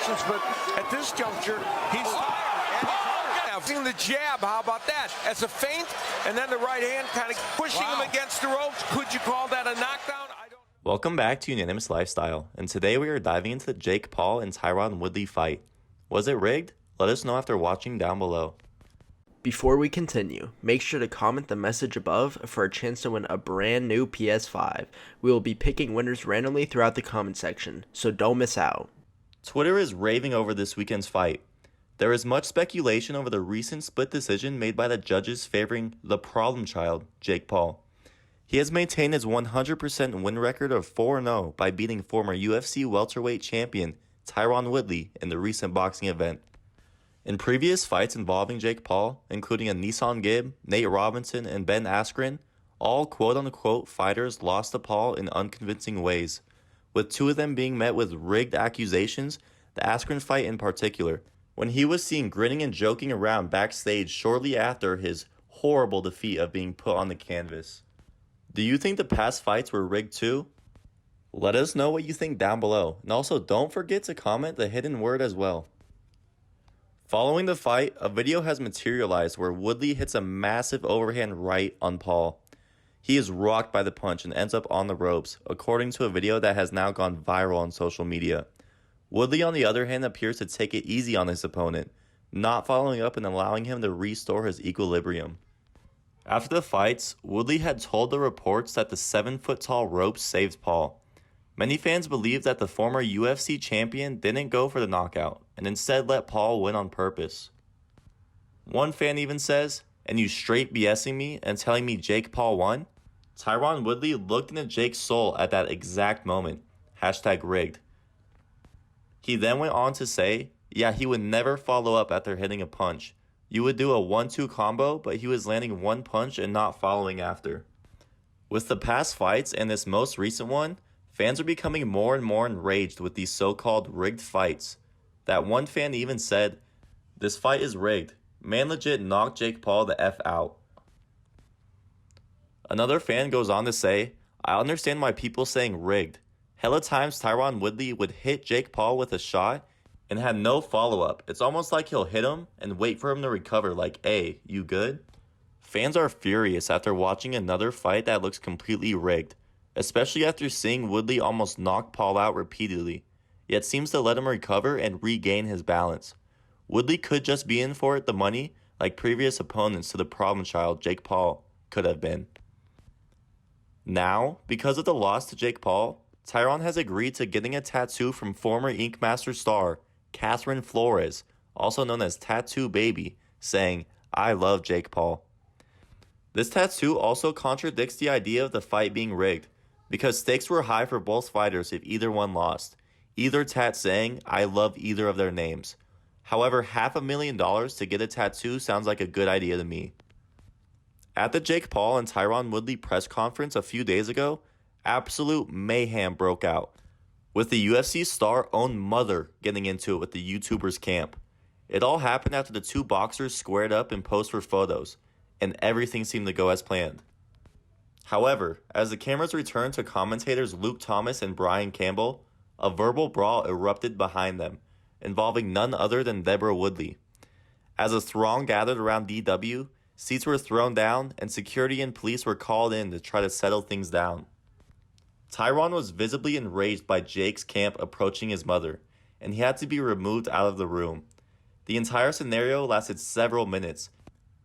distance, but at this juncture, he's feeling the jab. How about that? As a feint, and then the right hand kind of pushing him against the ropes. Could you call that a knockdown? I don't. Welcome back to Unanimous Lifestyle, and today we are diving into the Jake Paul and Tyron Woodley fight. Was it rigged? Let us know after watching down below. Before we continue, make sure to comment the message above for a chance to win a brand new PS5. We will be picking winners randomly throughout the comment section, so don't miss out. Twitter is raving over this weekend's fight. There is much speculation over the recent split decision made by the judges favoring the problem child, Jake Paul. He has maintained his 100% win record of 4-0 by beating former UFC welterweight champion Tyron Woodley in the recent boxing event. In previous fights involving Jake Paul, including a Nissan Gibb, Nate Robinson, and Ben Askren, all quote-unquote fighters lost to Paul in unconvincing ways, with two of them being met with rigged accusations, the Askren fight in particular, when he was seen grinning and joking around backstage shortly after his horrible defeat of being put on the canvas. Do you think the past fights were rigged too? Let us know what you think down below, and also don't forget to comment the hidden word as well. Following the fight, a video has materialized where Woodley hits a massive overhand right on Paul. He is rocked by the punch and ends up on the ropes, according to a video that has now gone viral on social media. Woodley, on the other hand, appears to take it easy on his opponent, not following up and allowing him to restore his equilibrium. After the fights, Woodley had told the reports that the 7-foot-tall rope saved Paul. Many fans believe that the former UFC champion didn't go for the knockout and instead let Paul win on purpose. One fan even says, "And you straight BSing me and telling me Jake Paul won?" Tyron Woodley looked into Jake's soul at that exact moment. #rigged. He then went on to say, yeah, he would never follow up after hitting a punch. You would do a 1-2 combo, but he was landing one punch and not following after. With the past fights and this most recent one, fans are becoming more and more enraged with these so-called rigged fights. That one fan even said, "This fight is rigged. Man legit knocked Jake Paul the F out." Another fan goes on to say, "I understand why people saying rigged. Hella times Tyron Woodley would hit Jake Paul with a shot and had no follow-up. It's almost like he'll hit him and wait for him to recover like, hey, you good?" Fans are furious after watching another fight that looks completely rigged, especially after seeing Woodley almost knock Paul out repeatedly, yet seems to let him recover and regain his balance. Woodley could just be in for it the money like previous opponents to the problem child Jake Paul could have been. Now, because of the loss to Jake Paul, Tyron has agreed to getting a tattoo from former Ink Master star Catherine Flores, also known as Tattoo Baby, saying, "I love Jake Paul." This tattoo also contradicts the idea of the fight being rigged, because stakes were high for both fighters if either one lost, either tat saying, "I love either of their names." However, $500,000 to get a tattoo sounds like a good idea to me. At the Jake Paul and Tyron Woodley press conference a few days ago, absolute mayhem broke out, with the UFC star own mother getting into it with the YouTubers camp. It all happened after the two boxers squared up and posed for photos, and everything seemed to go as planned. However, as the cameras returned to commentators Luke Thomas and Brian Campbell, a verbal brawl erupted behind them, involving none other than Deborah Woodley. As a throng gathered around DW, seats were thrown down and security and police were called in to try to settle things down. Tyron was visibly enraged by Jake's camp approaching his mother, and he had to be removed out of the room. The entire scenario lasted several minutes,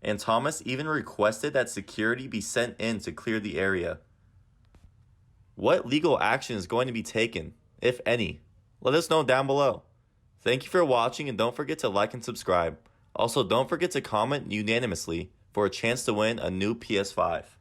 and Thomas even requested that security be sent in to clear the area. What legal action is going to be taken, if any? Let us know down below. Thank you for watching, and don't forget to like and subscribe. Also, don't forget to comment unanimously for a chance to win a new PS5.